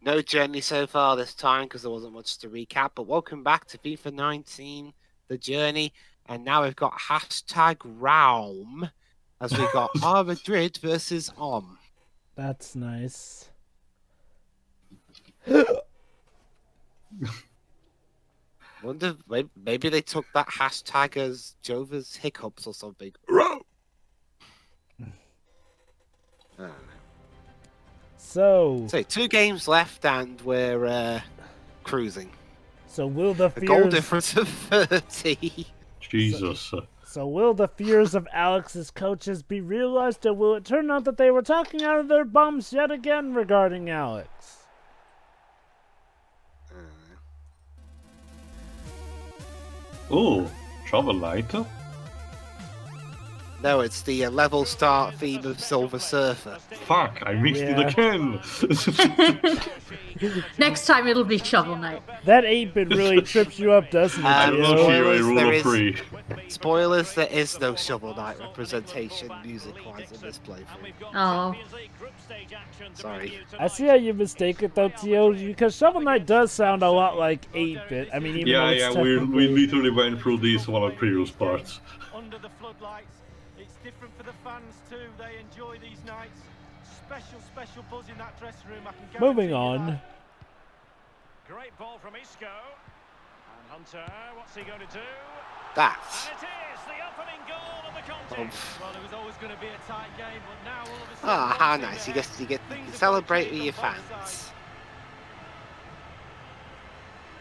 No journey so far this time because there wasn't much to recap. But welcome back to FIFA 19, the journey. And now we've got hashtag Realm as we got Madrid versus OM. That's nice. Wonder maybe they took that hashtag as Jova's hiccups or something. So 2 games left and we're cruising. So will the A goal fears difference of 30. Jesus. So will the fears of Alex's coaches be realized, or will it turn out that they were talking out of their bums yet again regarding Alex? Oh, Trouble Lighter? No, it's the level start theme of Silver Surfer. Fuck, I missed it again! Next time it'll be Shovel Knight. That 8-bit really trips you up, doesn't it, I love you, a spoilers, rule of 3. Spoilers, there is no Shovel Knight representation music-wise in this playthrough. Oh. Sorry. I see how you mistake it though, Tio, because Shovel Knight does sound a lot like 8-bit. I mean, even though it's technically... we literally went through this one of the previous parts. Under the floodlights. It's different for the fans too. They enjoy these nights. Special buzz in that dressing room. I can guarantee Moving on. that. Great ball from Isco. And Hunter, what's he going to do? That's... And it is the opening goal of the contest. Well, it was always going to be a tight game, but now all of a sudden... Ah, how nice. You get to celebrate with your fans.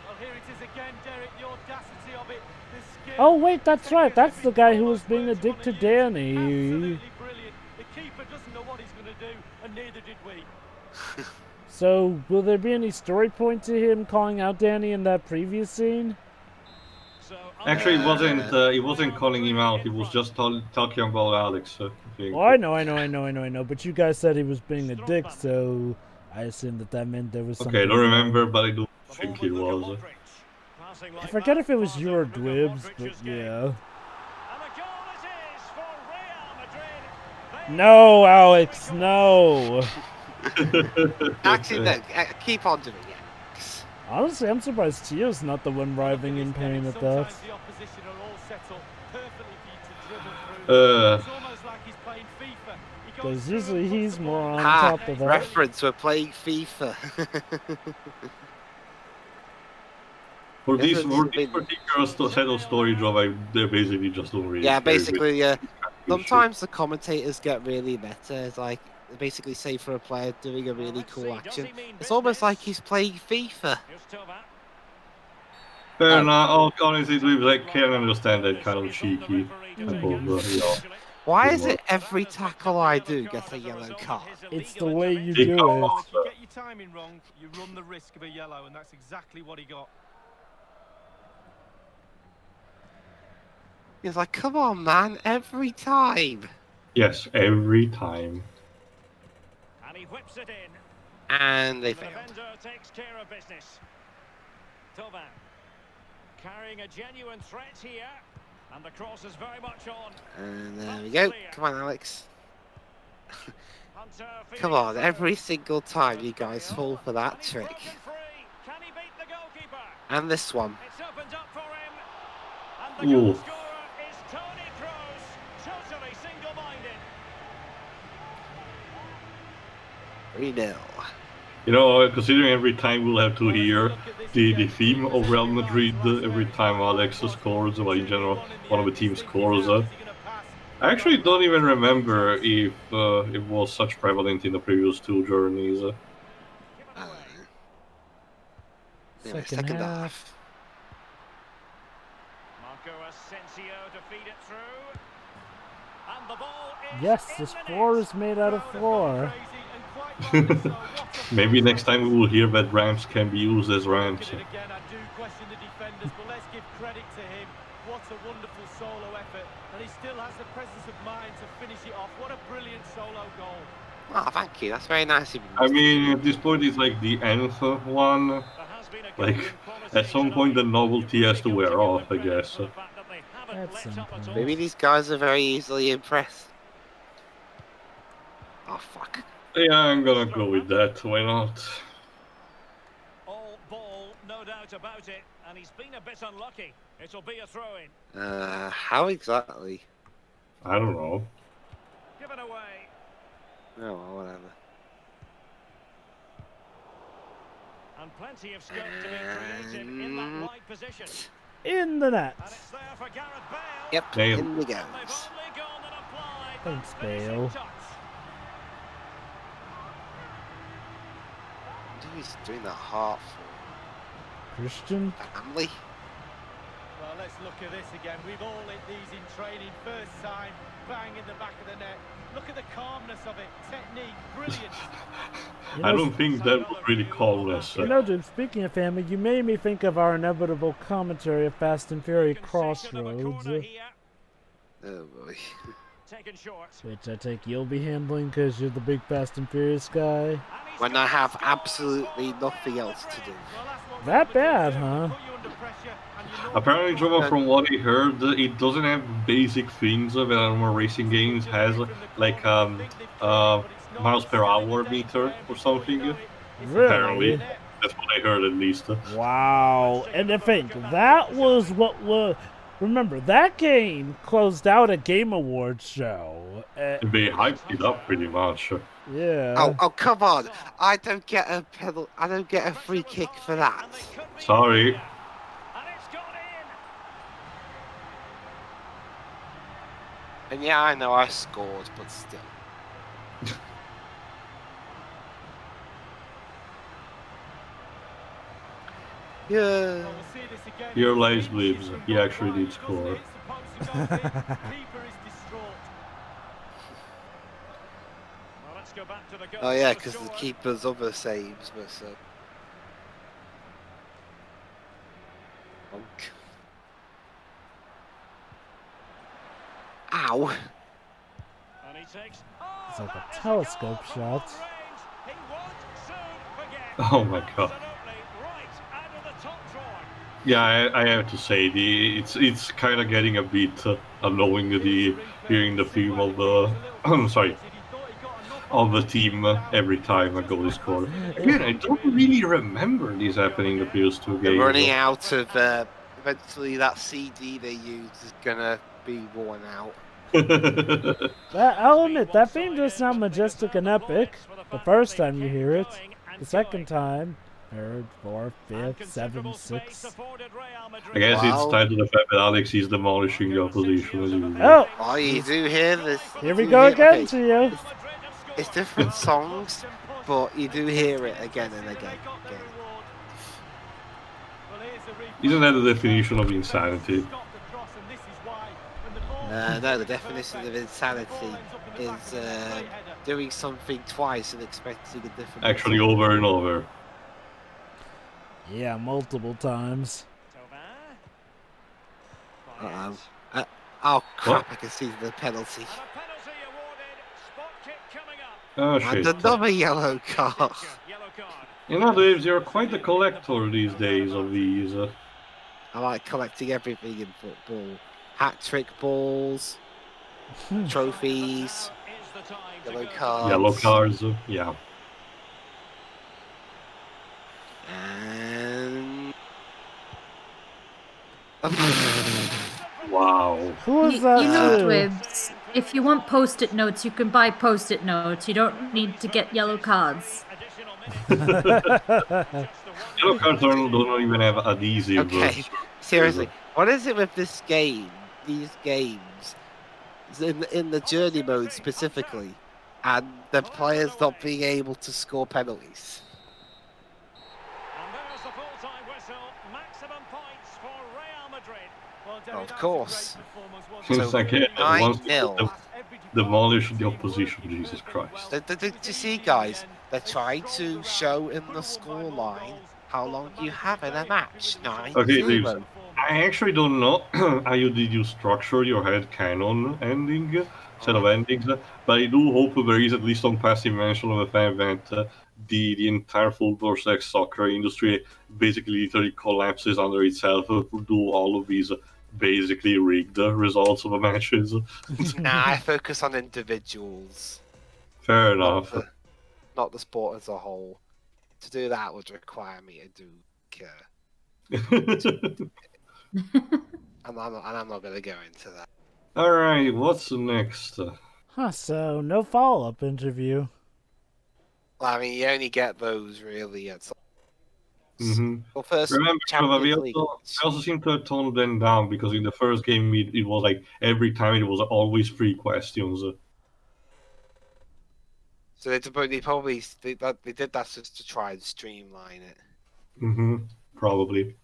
Well, here it is again, Derek, the audacity of it. Oh, wait, that's right. That's the guy who was being a dick to Danny. Absolutely brilliant. The keeper doesn't know what he's going to do, and neither did we. So, will there be any story point to him calling out Danny in that previous scene? Actually, it wasn't calling him out. It was just talking about Alex. Oh, I know. But you guys said he was being a dick, so I assumed that meant there was something. Okay, I don't remember, but I do think he was. I forget if it was you or Dwibs, but yeah. No, Alex, no. Actually, no, keep on doing it. Honestly, I'm surprised Tio's not the one writhing in pain at that. Because usually he's more on top of that. Reference, we're playing FIFA. For these particular set of story drama, they basically just don't really. Yeah, basically, sometimes the commentators get really meta. It's like they basically say for a player doing a really cool action, it's almost like he's playing FIFA. Fair enough. Honestly, I can't understand that kind of cheeky. Why is it every tackle I do gets a yellow card? It's the way you do it. If you get your timing wrong, you run the risk of a yellow, and that's exactly what he got. He's like, come on, man, every time. Yes, every time. And he whips it in. And they failed. Takes care of business. Tovan carrying a genuine threat here, and the cross is very much on. And there we go. Come on, Alex. Come on, every single time you guys fall for that trick. And this one. It's opened up for him. And the goal scorer is Tony Kroos, totally single-minded. 3-0. You know, considering every time we'll have to hear the theme of Real Madrid every time Alex scores, or in general, one of the teams scores. I actually don't even remember if it was such prevalent in the previous 2 journeys. Second half. Yes, the score is made out of 4. Maybe next time we will hear that ramps can be used as ramps. Again, I do question the defenders, but let's give credit to him. What a wonderful solo effort, and he still has the presence of mind to finish it off. What a brilliant solo goal. Oh, thank you. That's very nice of you. I mean, at this point, it's like the nth one. Like, at some point, the novelty has to wear off, I guess. Maybe these guys are very easily impressed. Oh, fuck. Yeah, I'm gonna go with that. Why not? doubt about it, and he's been a bit unlucky. It'll be a throw-in. How exactly? I don't know. Given away. Oh, well, whatever. And plenty of scope to be creative in that wide position. In the net. And it's there for Gareth Bale. Yep, Bale. in the And they've goes. only gone and applied Thanks, that finishing Bale. touch. What are you doing that heart for? Christian. Family? Well, let's look at this again. We've all hit these in training. First time, bang in the back of the net. Look at the calmness of it. Technique, brilliant. You I know, don't think that was really calmness. You know, dude, speaking of family, you made me think of our inevitable commentary of Fast and Furious Crossroads, Oh boy. Taken short. which I take you'll be handling because you're the big Fast and Furious guy. When I have absolutely nothing else to do. That bad, huh? Apparently, Joma, from what I heard, it doesn't have basic things that normal racing games has, like miles per hour meter or something. Apparently, Really? that's what I heard at least. Wow. And to think, that was what was... Remember, that game closed out a Game Awards show. They hyped it up pretty much. Yeah. Oh, come on! I don't get a pedal. I don't get a free kick for that. Sorry. And it's gone in. And yeah, I know I scored, but still. Yeah. Your lies, Dwibs. He actually did score. Oh yeah, because the keeper's other saves were so. Ow! It's like a telescope shot. Oh my god. Yeah, I have to say, it's kind of getting a bit annoying hearing the theme of the sorry, of the team every time a goal is scored. Again, I don't really remember this happening the previous two They're games. running out of. Eventually, that CD they use is gonna be worn out. I'll admit, that theme does sound majestic and epic. The first time you hear it. The second time, third, fourth, fifth, seventh, sixth. I guess Wow. it's tied to the fact that Alex is demolishing the opposition as usual. Oh! Oh, you do hear this. Here we do go hear- again okay, to you. It's different songs, but you do hear it again and again. Isn't that the definition of insanity? No, the definition of insanity is doing something twice and expecting a different. Actually, result. over and over. Yeah, multiple times. Uh-oh. Oh crap! I can see the penalty. Oh And shit. another yellow card. You know, Dwibs, you're quite the collector these days of these. I like collecting everything in football. Hat-trick balls, trophies, yellow cards. Yellow cards, yeah. And... Wow. Who was You that know, to? Dwibs, if you want post-it notes, you can buy post-it notes. You don't need to get yellow cards. Yellow cards don't even have adhesive. Okay, seriously, what is it with this game, these games, in the journey mode specifically, and the players not being able to score penalties? Of course. Since So, I can once 9-0. demolish the opposition, Jesus Christ. Did you see, guys? They're trying to show in the scoreline how long you have in a match. 9-0. Okay, Dwibs, I actually don't know how did you structure your head canon ending, set of endings, but I do hope there is at least some passive mention of the fact that the entire football/soccer industry basically literally collapses under itself to do all of these basically rigged results of the matches. Nah, I focus on individuals, Fair not enough. not the sport as a whole. To do that would require me to do care. And I'm not going to go into that. All right, what's next? Huh, so no follow-up interview. Well, I mean, you only get those really at Well, first Remember, Trevor, Champions League. I also seem to have toned them down because in the first game it was like every time it was always 3 questions. So they probably they did that just to try and streamline it. Probably.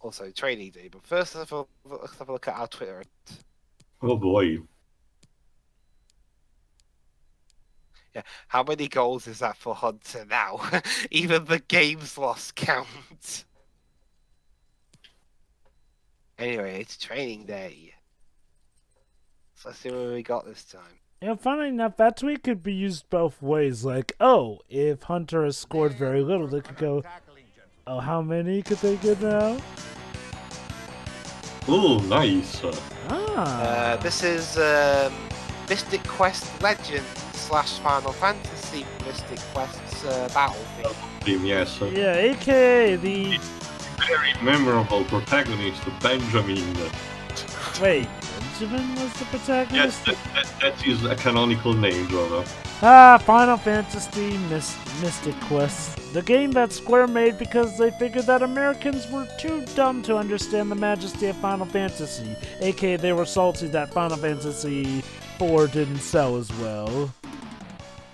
Also, training day. But first, let's have a look at our Twitter. Oh boy. Yeah, how many goals is that for Hunter now? Even the games lost count. Anyway, it's training day. So let's see what we got this time. Yeah, funny enough, that tweet could be used both ways. Like, oh, if Hunter has scored very little, they could go, oh, how many could they get now? Oh, nice. Ah. This is Mystic Quest Legend / Final Fantasy Mystic Quest's battlefield. Yes. Yeah, aka the... Very memorable protagonist, Benjamin. Wait, Regiment was the protagonist? Yes, that is a canonical name, brother. Final Fantasy Mystic Quest. The game that Square made because they figured that Americans were too dumb to understand the majesty of Final Fantasy. AKA they were salty that Final Fantasy 4 didn't sell as well.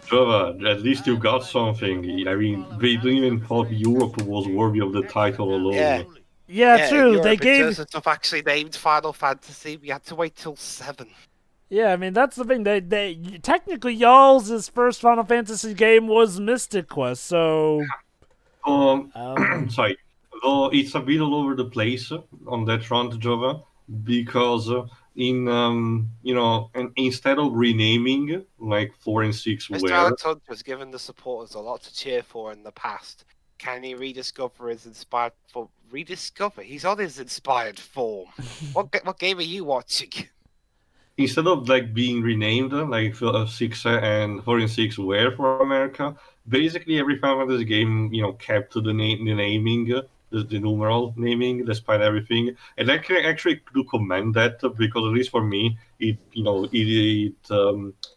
Trevor, at least you got something. I mean, they didn't even thought Europe was worthy of the title alone. Yeah. Yeah, true. Europe, They gave in terms of stuff actually named Final Fantasy. We had to wait till 7. Yeah, I mean that's the thing. They technically y'all's first Final Fantasy game was Mystic Quest, so Sorry, though it's a bit all over the place on that front, Java, because instead of renaming like 4 and 6 Mr. were, Alex Hunter has given the supporters a lot to cheer for in the past. Can he rediscover his inspired form? Rediscover? He's on his inspired form. What game are you watching? instead of like being renamed like 6 and 4 and 6 were for America, basically every Final Fantasy game kept the naming, the numeral naming despite everything, and I can actually do commend that because at least for me it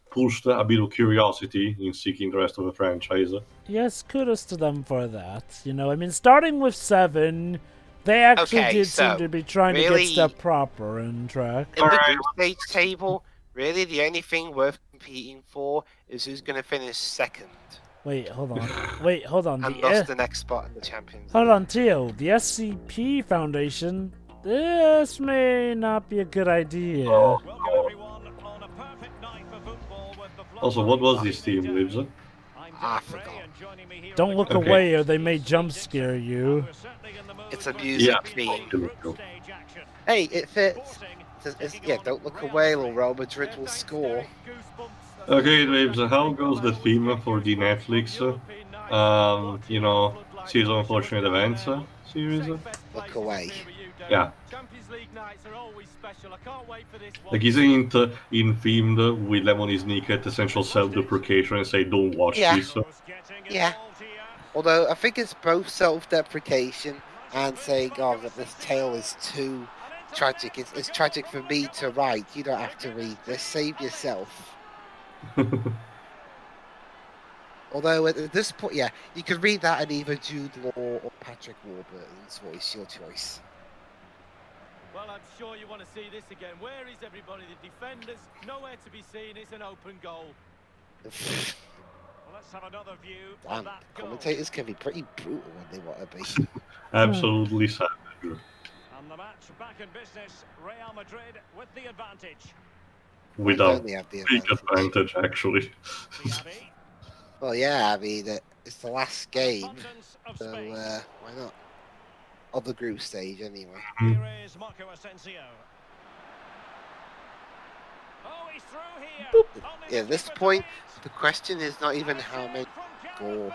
pushed a bit of curiosity in seeking the rest of the franchise. yes, kudos to them for that. I mean, starting with 7, they actually seem to be trying to get stuff proper and track. In the group stage table, really the only thing worth competing for is who's going to finish second. Wait, hold on. And thus the next spot in the Champions League. Hold on, Tio. The SCP Foundation. This may not be a good idea. Also, what was this team, Dwibs? I forgot. Don't look away or they may jump scare you. It's a music theme. Hey, it fits. Don't look away or Real Madrid will score. Okay, Dwibs, how goes the theme for the Netflix, Season of Unfortunate Events series? Look away. Yeah. Like, isn't in themed with Lemony Snicket essential self-deprecation and say don't watch this? Yeah. Although I think it's both self-deprecation and saying, oh, that this tale is too tragic. It's tragic for me to write. You don't have to read this. Save yourself. Although at this point, yeah, you could read that in either Jude Law or Patrick Warburton's voice. Your choice. Well, I'm sure you want to see this again. Where is everybody? The defenders, nowhere to be seen. It's an open goal. Let's have another view. Damn, commentators can be pretty brutal when they want to be. Absolutely savage. And the match back in business. Real Madrid with the advantage. With a big advantage, actually. Well, yeah, I mean, it's the last game, so why not? Of the group stage, anyway. Here is Marco Asensio. Oh, he's through here. Yeah, at this point, the question is not even how many score,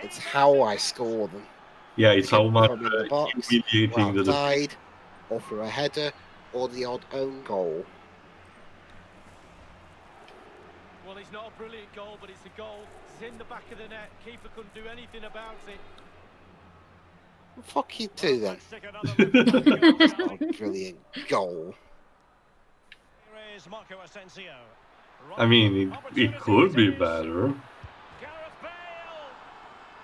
it's how I score them. Yeah, it's how much in the box, humiliating the outside, or for a header, or the odd own goal. Well, it's not a brilliant goal, but it's a goal. It's in the back of the net. Keeper couldn't do anything about it. Fuck you too then. Let's take another look at the goal Oh, tally. brilliant goal. Here is Marco Asensio. I mean, it could be better. Gareth Bale,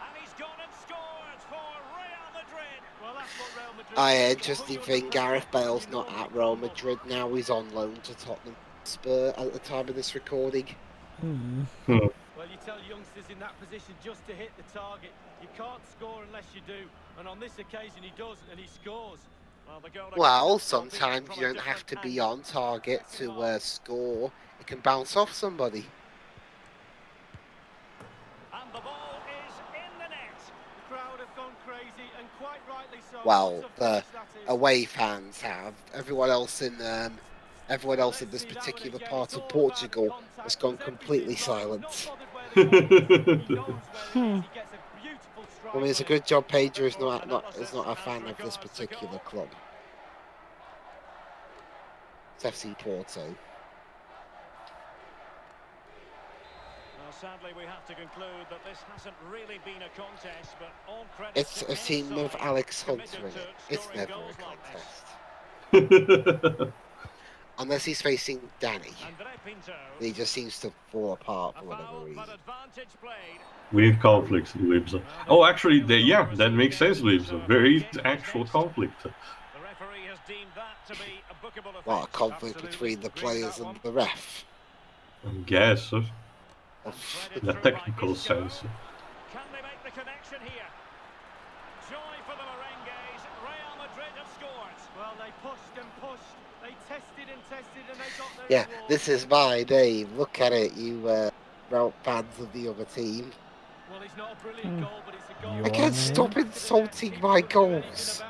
and he's gone and scored for Real Madrid. Well, that's what Real Madrid. Interesting thing, Gareth Bale's not at Real Madrid now. He's on loan to Tottenham Spur at the time of this recording. Well, you tell youngsters in that position just to hit the target. You can't score unless you do, and on this occasion he does, and he scores. Well, sometimes you don't have to be on target to score. It can bounce off somebody. And the ball is in the net. The crowd have gone crazy, and quite rightly so. Well, What a the finish that is. away fans have. Everyone else in this particular part of Portugal has gone completely silent. I mean, it's a good job Pedro is not a fan of this particular club. It's FC Porto. Sadly, we have to conclude that this hasn't really been a contest, but all credit It's to a team any with side Alex Hunter committed in it. to It's scoring never goals a like contest. Unless he's facing Danny. Andre Pinto. He just seems to fall apart A for whatever foul, reason. but advantage played. We need conflicts, Dwibs. Oh, actually, yeah, that makes sense, Dwibs. There is actual conflict. The referee has deemed that to be a bookable offence. Well, a conflict between the players and the ref. I guess, And in threaded a through by technical Isco. sense. Can they make the connection here? Joy for the Merengues. Real Madrid have scored. Well, they pushed and pushed. They tested and tested, and they got their Yeah, reward. this is my name. Look at it, you route fans of the other team. Well, it's not a brilliant goal, but it's a goal. Your I can't name? stop insulting my goals.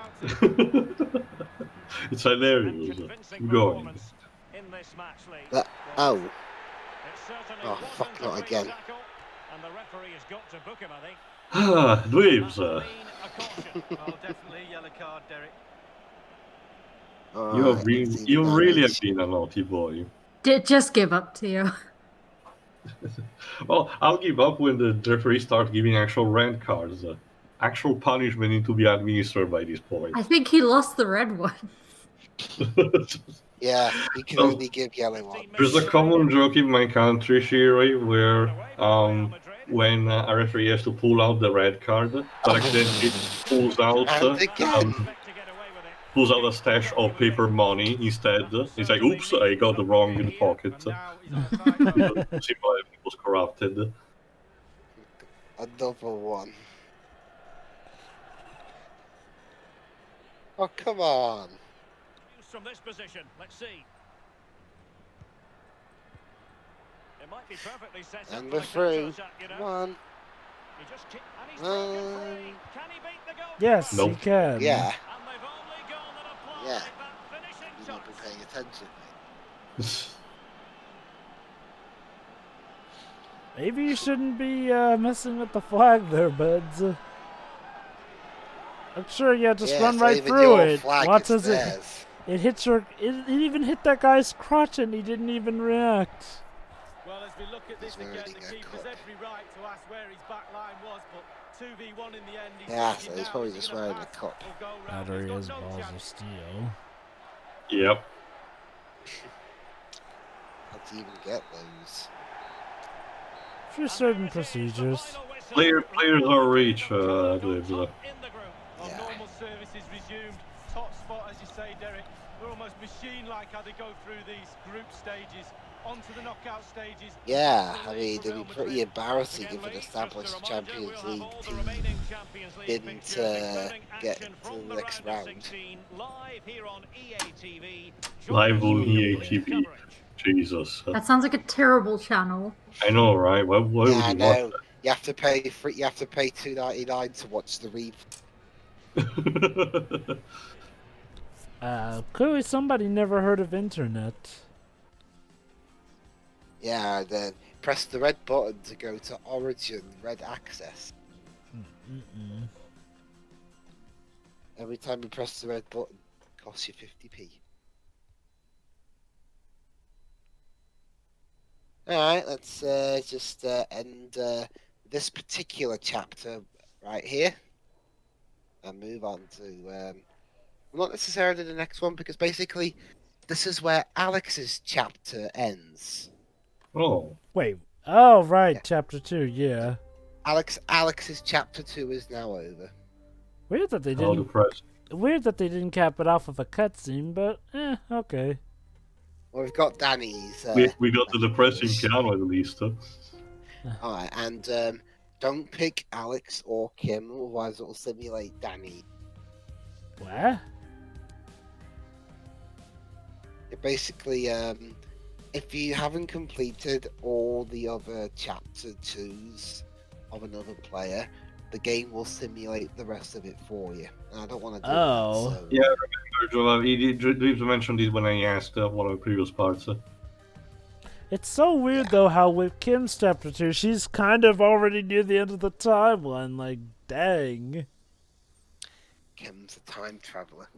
It's hilarious. Convincing Going. performance in this match, Lee. Oh, It certainly Oh, wasn't fuck, a not great again. tackle, and the referee has got to book him, I think. Ah, Dwibs. That would mean a caution. Well, definitely a yellow card, Derek. You really have been a naughty boy. Just give up to you. Well, I'll give up when the referee starts giving actual red cards. Actual punishment need to be administered by this point. I think he lost the red one. Yeah, he can Oh. only give yellow ones. There's a common joke in my country, Shiri, where when a referee has to pull out the red card, but accidentally pulls out And again. pulls out a stash of paper money instead. He's like, "Oops, I got the wrong in the pocket." The symbol was corrupted. Another one. Oh, come on. From this position, let's see. It might be perfectly set up And for we're the through. counter-attack, you know. Come on. He just and he's broken free. Can he beat the goal? Yes, Nope. he can. Yeah. And they've only gone and applied Yeah. that finishing You've touch. not been paying attention. Maybe you shouldn't be messing with the flag there, buds. I'm sure, yeah, just Yeah, run it's right even through your it. flag, Watch it's as theirs. it hits your. It even hit that guy's crotch and he didn't even react. Well, as we look at this He's again, wearing the a keeper's cup. every right to ask where his back line was, but 2v1 in the end. Yeah, so he's probably just wearing a cup. Battery is balls of steel. Yep. How do you even get those? For certain procedures. Players are rich, Dwibs. Yeah. Normal service is resumed. Top spot, as you say, Derek. They're almost machine-like how they go through these group stages, onto the knockout stages. Yeah, I mean, it'd be pretty embarrassing if an established Champions League team didn't get to the next round. Live on EA TV. Jesus. That sounds like a terrible channel. I know, right? Why would Yeah, I you know. You have to pay $2.99 to watch the read. Clearly somebody never heard of internet. Yeah, then press the red button to go to Origin Red Access. Every time you press the red button, it costs you 50p. Alright, let's just end this particular chapter right here. and move on to not necessarily the next one, because basically this is where Alex's chapter ends. Oh. Wait. Oh, right. Yeah. Chapter 2, yeah. Alex's chapter 2 is now over. Weird that they How didn't. depressed. Weird that they didn't cap it off with a cutscene, but okay. Well, we've got Danny's. We got the depressing piano at least. Alright, and don't pick Alex or Kim, otherwise it'll simulate Danny. What? It basically, if you haven't completed all the other chapter 2s of another player, the game will simulate the rest of it for you. And I don't want to do Oh. that. So... Yeah, I remember Dwibs mentioned it when I asked one of the previous parts. It's so weird, though, how with Kim's chapter 2, she's kind of already near the end of the timeline. Like, dang. Kim's a time traveler.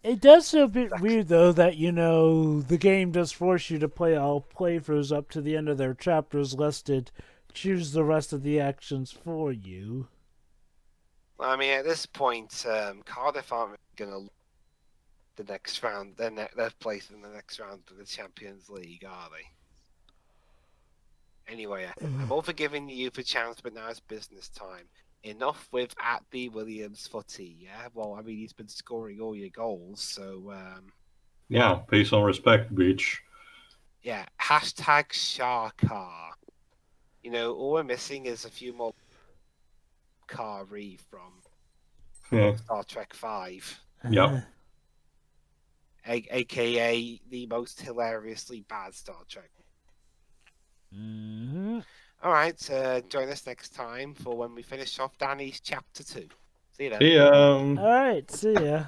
It does feel a bit weird, though, that, the game does force you to play all playthroughs up to the end of their chapters, lest it choose the rest of the actions for you. Well, I mean, at this point, Cardiff aren't going to the next round. They're placed in the next round of the Champions League, are they? Anyway, I'm all for giving you a chance, but now it's business time. Enough with at the Williams footy, yeah? Well, I mean, he's been scoring all your goals, so... Yeah, pay some respect, bitch. Yeah, hashtag Sharkar. All we're missing is a few more Kari from Star Trek 5. Yep. AKA the most hilariously bad Star Trek. Mm-hmm. Alright, join us next time for when we finish off Danny's chapter 2. See you then. See ya. Alright, see ya.